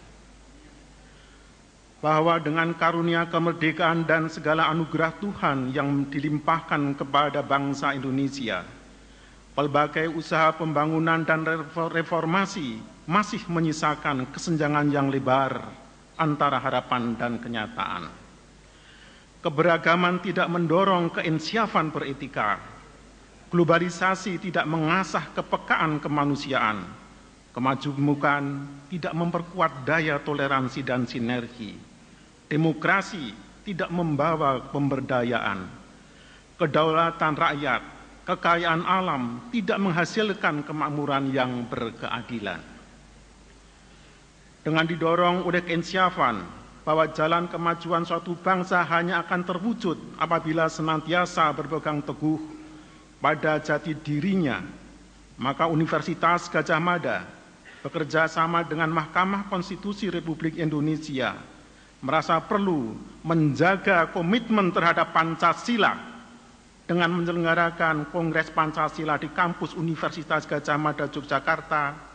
Bahwa dengan karunia kemerdekaan dan segala anugerah Tuhan yang dilimpahkan kepada bangsa Indonesia, pelbagai usaha pembangunan dan reformasi masih menyisakan kesenjangan yang lebar antara harapan dan kenyataan. Keberagaman tidak mendorong keinsyafan beretika, globalisasi tidak mengasah kepekaan kemanusiaan, kemajemukan tidak memperkuat daya toleransi dan sinergi, demokrasi tidak membawa pemberdayaan, kedaulatan rakyat, kekayaan alam tidak menghasilkan kemakmuran yang berkeadilan. Dengan didorong oleh keinsyafan bahwa jalan kemajuan suatu bangsa hanya akan terwujud apabila senantiasa berpegang teguh pada jati dirinya, maka Universitas Gadjah Mada bekerja sama dengan Mahkamah Konstitusi Republik Indonesia merasa perlu menjaga komitmen terhadap Pancasila dengan menyelenggarakan Kongres Pancasila di kampus Universitas Gadjah Mada Yogyakarta.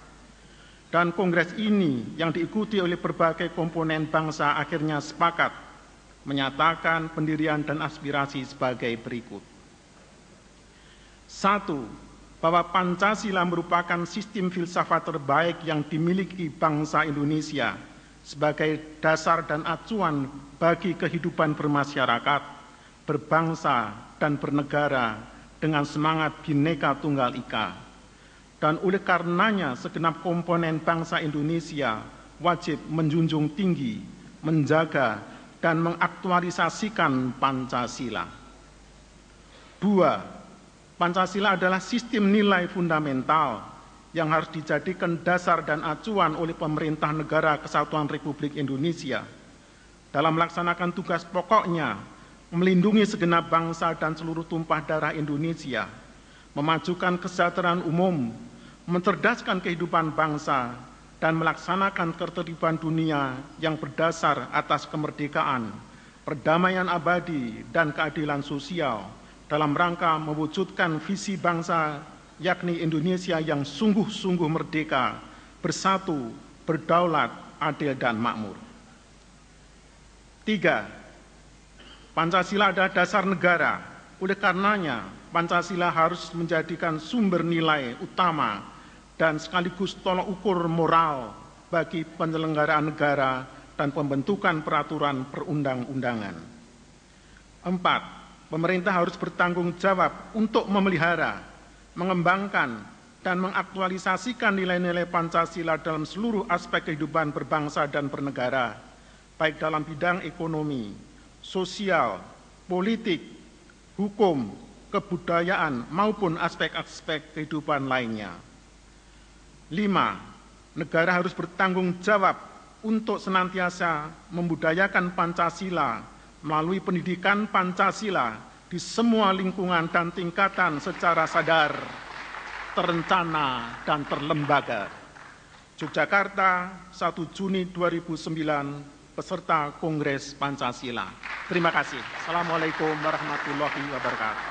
Dan kongres ini yang diikuti oleh berbagai komponen bangsa akhirnya sepakat menyatakan pendirian dan aspirasi sebagai berikut. 1. Bahwa Pancasila merupakan sistem filsafat terbaik yang dimiliki bangsa Indonesia sebagai dasar dan acuan bagi kehidupan bermasyarakat, berbangsa, dan bernegara dengan semangat Bhinneka Tunggal Ika. Dan oleh karenanya segenap komponen bangsa Indonesia wajib menjunjung tinggi, menjaga, dan mengaktualisasikan Pancasila. 2. Pancasila adalah sistem nilai fundamental yang harus dijadikan dasar dan acuan oleh pemerintah negara Kesatuan Republik Indonesia dalam melaksanakan tugas pokoknya melindungi segenap bangsa dan seluruh tumpah darah Indonesia, memajukan kesejahteraan umum, mencerdaskan kehidupan bangsa, dan melaksanakan ketertiban dunia yang berdasar atas kemerdekaan, perdamaian abadi, dan keadilan sosial dalam rangka mewujudkan visi bangsa, yakni Indonesia yang sungguh-sungguh merdeka, bersatu, berdaulat, adil, dan makmur. 3. Pancasila adalah dasar negara. Oleh karenanya, Pancasila harus menjadikan sumber nilai utama dan sekaligus tolok ukur moral bagi penyelenggaraan negara dan pembentukan peraturan perundang-undangan. 4. Pemerintah harus bertanggung jawab untuk memelihara, mengembangkan, dan mengaktualisasikan nilai-nilai Pancasila dalam seluruh aspek kehidupan berbangsa dan bernegara, baik dalam bidang ekonomi, sosial, politik, hukum, kebudayaan, maupun aspek-aspek kehidupan lainnya. 5. Negara harus bertanggung jawab untuk senantiasa membudayakan Pancasila melalui pendidikan Pancasila di semua lingkungan dan tingkatan secara sadar, terencana, dan terlembaga. Yogyakarta, 1 Juni 2009, peserta Kongres Pancasila. Terima kasih. Assalamualaikum warahmatullahi wabarakatuh.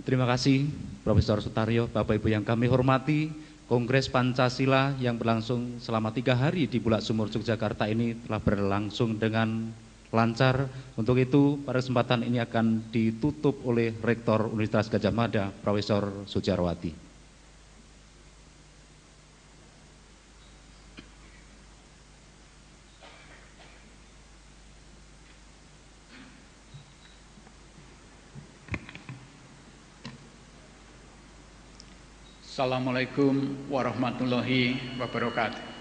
Terima kasih Profesor Sutaryo. Bapak Ibu yang kami hormati, Kongres Pancasila yang berlangsung selama 3 hari di Bulak Sumur Yogyakarta ini telah berlangsung dengan lancar. Untuk itu pada kesempatan ini akan ditutup oleh Rektor Universitas Gadjah Mada, Profesor Sujarwati. Assalamualaikum warahmatullahi wabarakatuh.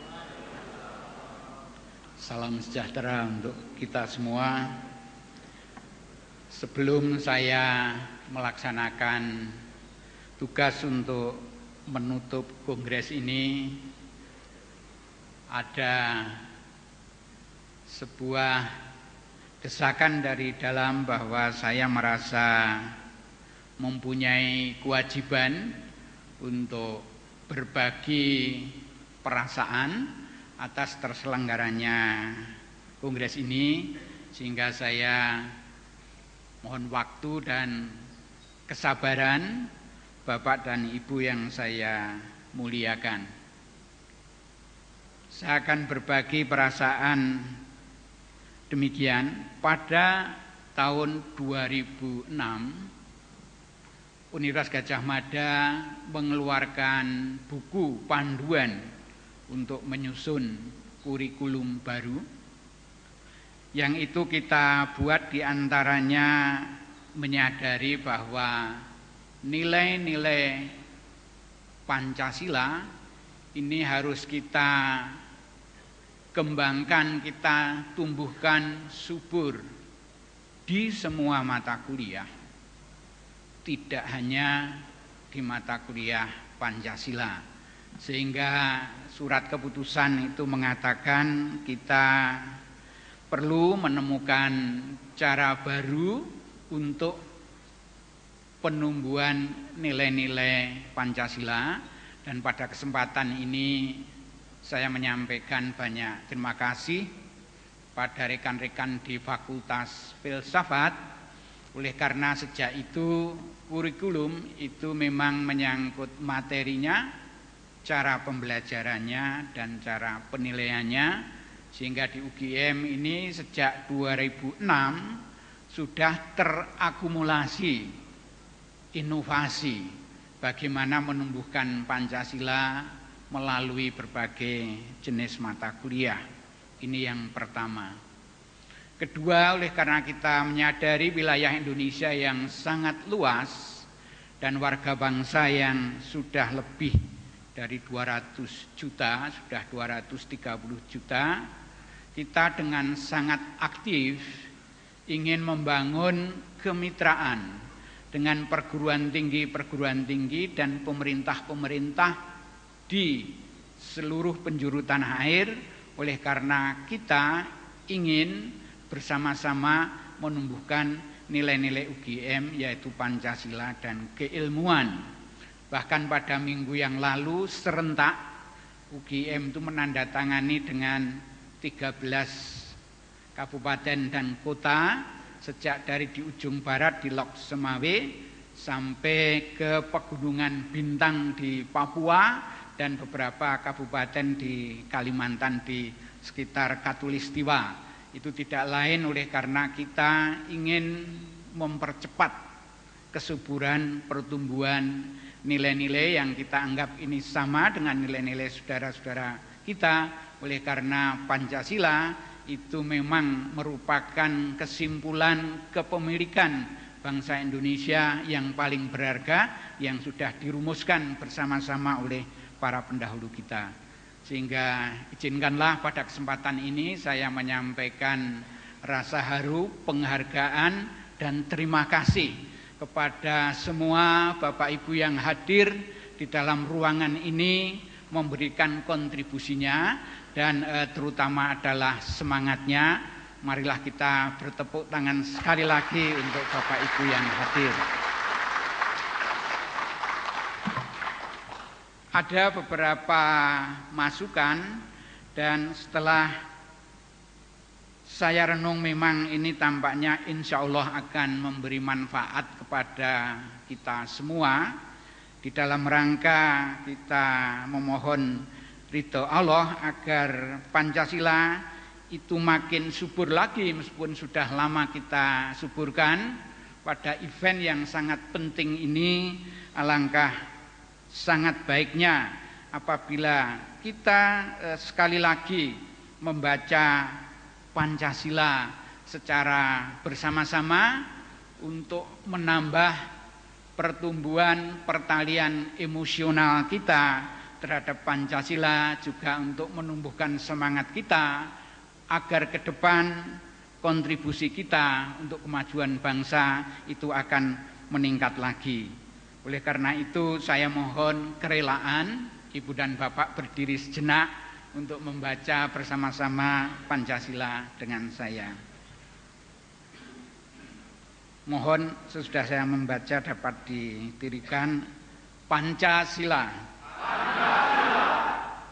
Salam sejahtera untuk kita semua. Sebelum saya melaksanakan tugas untuk menutup kongres ini, ada sebuah desakan dari dalam bahwa saya merasa mempunyai kewajiban untuk berbagi perasaan atas terselenggaranya kongres ini, sehingga saya mohon waktu dan kesabaran Bapak dan Ibu yang saya muliakan. Saya akan berbagi perasaan demikian. Pada tahun 2006 Universitas Gadjah Mada mengeluarkan buku panduan untuk menyusun kurikulum baru, yang itu kita buat diantaranya menyadari bahwa nilai-nilai Pancasila ini harus kita kembangkan, kita tumbuhkan subur di semua mata kuliah, tidak hanya di mata kuliah Pancasila. Sehingga surat keputusan itu mengatakan kita perlu menemukan cara baru untuk penumbuhan nilai-nilai Pancasila. Dan pada kesempatan ini saya menyampaikan banyak terima kasih pada rekan-rekan di Fakultas Filsafat. Oleh karena sejak itu kurikulum itu memang menyangkut materinya, cara pembelajarannya, dan cara penilaiannya, sehingga di UGM ini sejak 2006 sudah terakumulasi inovasi bagaimana menumbuhkan Pancasila melalui berbagai jenis mata kuliah. Ini yang pertama. Kedua, oleh karena kita menyadari wilayah Indonesia yang sangat luas dan warga bangsa yang sudah lebih dari 200 juta, sudah 230 juta, kita dengan sangat aktif ingin membangun kemitraan dengan perguruan tinggi dan pemerintah-pemerintah di seluruh penjuru tanah air oleh karena kita ingin bersama-sama menumbuhkan nilai-nilai UGM yaitu Pancasila dan keilmuan. Bahkan pada minggu yang lalu serentak UGM itu menandatangani dengan 13 kabupaten dan kota, sejak dari di ujung barat di Lok Semawe sampai ke Pegunungan Bintang di Papua dan beberapa kabupaten di Kalimantan di sekitar Katulistiwa. Itu tidak lain oleh karena kita ingin mempercepat kesuburan pertumbuhan nilai-nilai yang kita anggap ini sama dengan nilai-nilai saudara-saudara kita. Oleh karena Pancasila itu memang merupakan kesimpulan kepemilikan bangsa Indonesia yang paling berharga yang sudah dirumuskan bersama-sama oleh para pendahulu kita. Sehingga izinkanlah pada kesempatan ini saya menyampaikan rasa haru, penghargaan dan terima kasih kepada semua Bapak Ibu yang hadir di dalam ruangan ini memberikan kontribusinya dan terutama adalah semangatnya. Marilah kita bertepuk tangan sekali lagi untuk Bapak Ibu yang hadir. Ada beberapa masukan dan setelah saya renung memang ini tampaknya insya Allah akan memberi manfaat kepada kita semua. Di dalam rangka kita memohon ridho Allah agar Pancasila itu makin subur lagi meskipun sudah lama kita suburkan. Pada event yang sangat penting ini alangkah sangat baiknya apabila kita sekali lagi membaca Pancasila secara bersama-sama untuk menambah pertumbuhan pertalian emosional kita terhadap Pancasila, juga untuk menumbuhkan semangat kita agar ke depan kontribusi kita untuk kemajuan bangsa itu akan meningkat lagi. Oleh karena itu saya mohon kerelaan Ibu dan Bapak berdiri sejenak untuk membaca bersama-sama Pancasila dengan saya. Mohon sesudah saya membaca dapat ditirikan. Pancasila,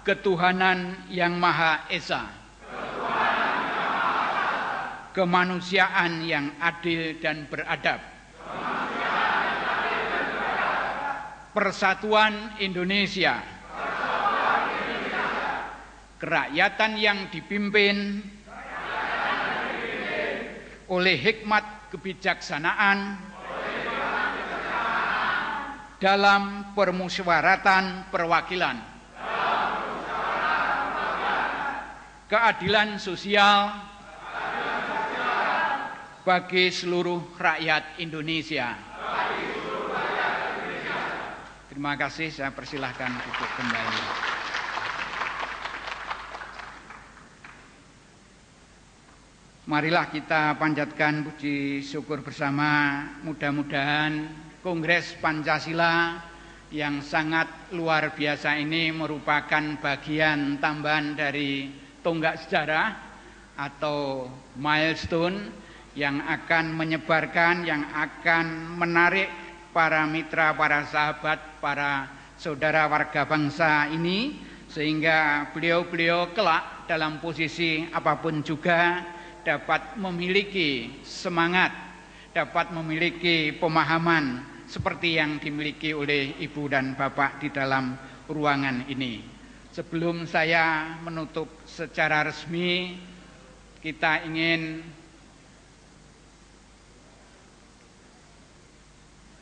ketuhanan yang Maha Esa, kemanusiaan yang adil dan beradab, persatuan Indonesia, kerakyatan yang dipimpin oleh hikmat kebijaksanaan dalam permusyawaratan perwakilan, keadilan sosial bagi seluruh rakyat Indonesia. Terima kasih, saya persilahkan duduk kembali. Marilah kita panjatkan puji syukur bersama. Mudah-mudahan Kongres Pancasila yang sangat luar biasa ini merupakan bagian tambahan dari tonggak sejarah atau milestone yang akan menyebarkan, yang akan menarik para mitra, para sahabat, para saudara warga bangsa ini, sehingga beliau-beliau kelak dalam posisi apapun juga dapat memiliki semangat, dapat memiliki pemahaman seperti yang dimiliki oleh Ibu dan Bapak di dalam ruangan ini. Sebelum saya menutup secara resmi, kita ingin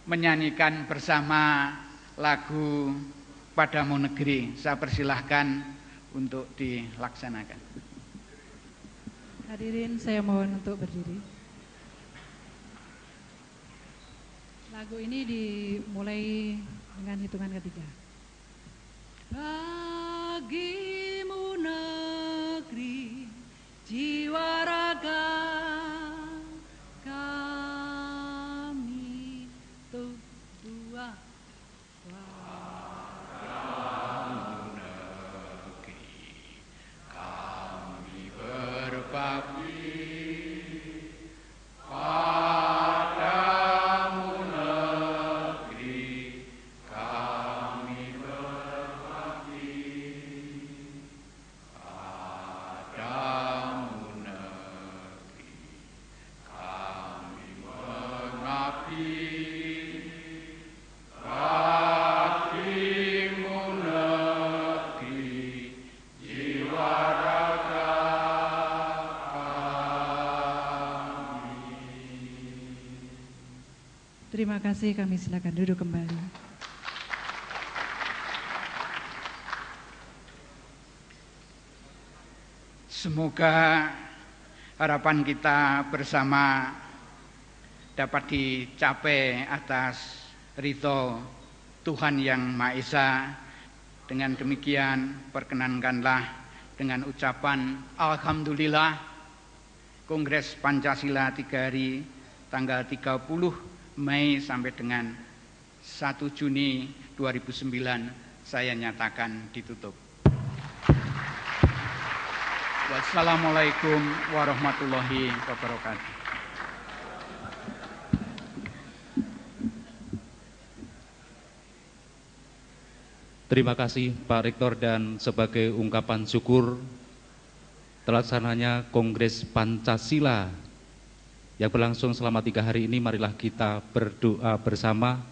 menyanyikan bersama lagu Padamu Negeri. Saya persilahkan untuk dilaksanakan. Hadirin, saya mohon untuk berdiri. Lagu ini dimulai dengan hitungan ketiga. Bagimu negeri, jiwa raga kami tuh dua. Bagimu negeri, kami Terima kasih, kami silakan duduk kembali. Semoga harapan kita bersama dapat dicapai atas ridho Tuhan Yang Maha Esa. Dengan demikian perkenankanlah dengan ucapan Alhamdulillah, Kongres Pancasila 3 hari tanggal 30 Mei sampai dengan 1 Juni 2009 saya nyatakan ditutup. Wassalamualaikum warahmatullahi wabarakatuh. Terima kasih Pak Rektor, dan sebagai ungkapan syukur terlaksananya Kongres Pancasila yang berlangsung selama 3 hari ini, marilah kita berdoa bersama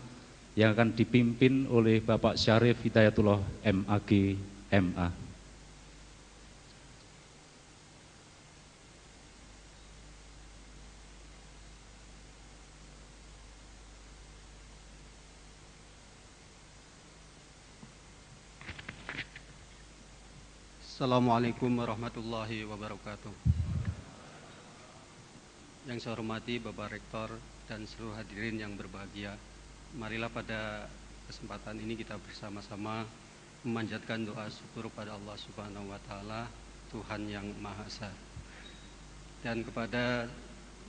yang akan dipimpin oleh Bapak Syarif Hidayatullah MAG MA. Assalamualaikum warahmatullahi wabarakatuh. Yang saya hormati Bapak Rektor dan seluruh hadirin yang berbahagia, marilah pada kesempatan ini kita bersama-sama memanjatkan doa syukur pada Allah Subhanahu wa Ta'ala, Tuhan Yang Maha Esa. Dan kepada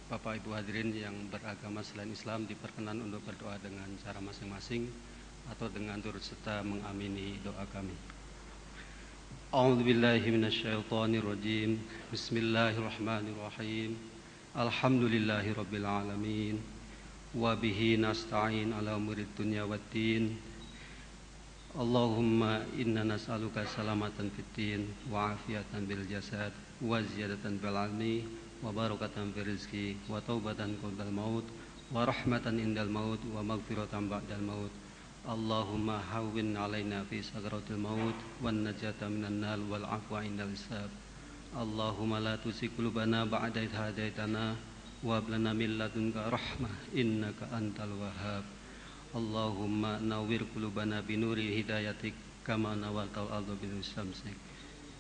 Bapak Ibu hadirin yang beragama selain Islam, diperkenan untuk berdoa dengan cara masing-masing atau dengan turut serta mengamini doa kami. A'udzubillahi minasyaitonirrajim. Bismillahirrahmanirrahim. Alhamdulillahirabbil alamin. Wa bihi nasta'in ala umurid dunya waddin. Allahumma inna nas'aluka salamatan fid din wa afiatan bil jasad wa ziyadatan bil ilmi wa barakatan fil rizqi wa taubatan qabla al maut wa rahmatan indal maut wa maghfiratan ba'dal maut. Allahumma hawwin alaina fi sakratil maut wan najata minan nar wal afwa indal hisab. Allahumma la tuzigh qulubana ba'da idh hadaitana wa hab lana min ladunka rahmah innaka antal wahhab. Allahumma nawwir qulubana binuri hidayatik kama nawaltal arda binur syamsik.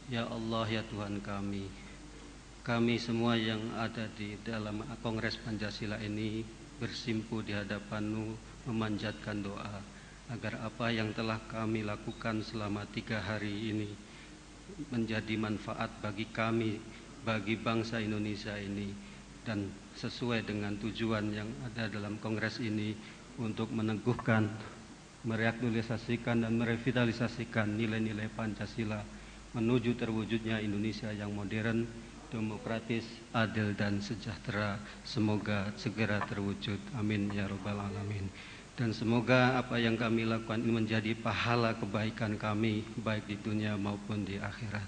Ya Allah, ya Tuhan kami semua yang ada di dalam Kongres Pancasila ini bersimpu di hadapan-Mu memanjatkan doa agar apa yang telah kami lakukan selama 3 hari ini menjadi manfaat bagi kami, bagi bangsa Indonesia ini, dan sesuai dengan tujuan yang ada dalam kongres ini untuk meneguhkan, mereaktualisasikan dan merevitalisasikan nilai-nilai Pancasila menuju terwujudnya Indonesia yang modern, demokratis, adil dan sejahtera. Semoga segera terwujud. Amin ya rabbal alamin. Dan semoga apa yang kami lakukan ini menjadi pahala kebaikan kami, baik di dunia maupun di akhirat.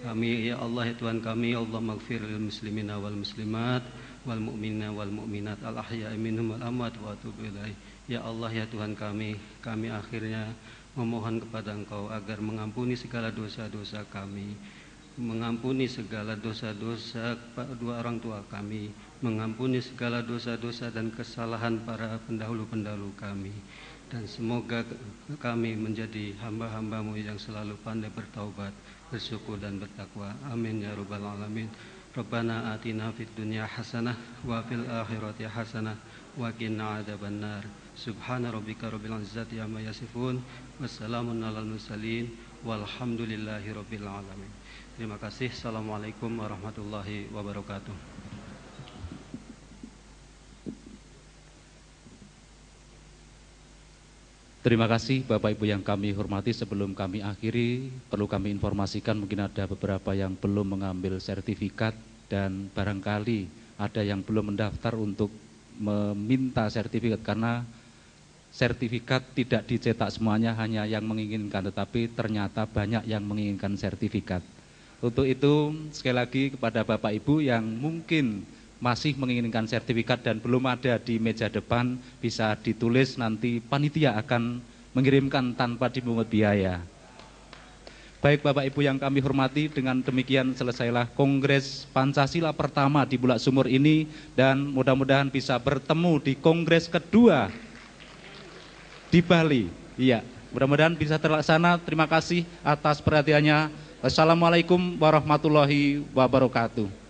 Kami, ya Allah, ya Tuhan kami, Allah maghfir lil muslimina wal muslimat wal mu'minina wal mu'minat al ahya'i minhum wal amwat wa atubu ilaih. Ya Allah, ya Tuhan kami akhirnya memohon kepada Engkau agar mengampuni segala dosa-dosa kami, mengampuni segala dosa-dosa kedua orang tua kami, mengampuni segala dosa-dosa dan kesalahan para pendahulu-pendahulu kami, dan semoga kami menjadi hamba-hamba-Mu yang selalu pandai bertaubat, bersyukur dan bertakwa. Amin ya rabbal alamin. Rabbana atina fid dunya hasanah wa fil akhirati hasanah wa qina adzabannar. Subhana rabbika rabbil izzati amma yasifun, wassalamun alal mursalin, walhamdulillahi rabbil alamin. Terima kasih. Assalamualaikum warahmatullahi wabarakatuh. Terima kasih Bapak Ibu yang kami hormati. Sebelum kami akhiri, perlu kami informasikan mungkin ada beberapa yang belum mengambil sertifikat dan barangkali ada yang belum mendaftar untuk meminta sertifikat, karena sertifikat tidak dicetak semuanya, hanya yang menginginkan, tetapi ternyata banyak yang menginginkan sertifikat. Untuk itu sekali lagi kepada Bapak Ibu yang mungkin masih menginginkan sertifikat dan belum ada di meja depan, bisa ditulis, nanti panitia akan mengirimkan tanpa dipungut biaya. Baik Bapak Ibu yang kami hormati, dengan demikian selesailah Kongres Pancasila pertama di Bulak Sumur ini, dan mudah-mudahan bisa bertemu di Kongres kedua di Bali. Iya, mudah-mudahan bisa terlaksana. Terima kasih atas perhatiannya. Wassalamualaikum warahmatullahi wabarakatuh.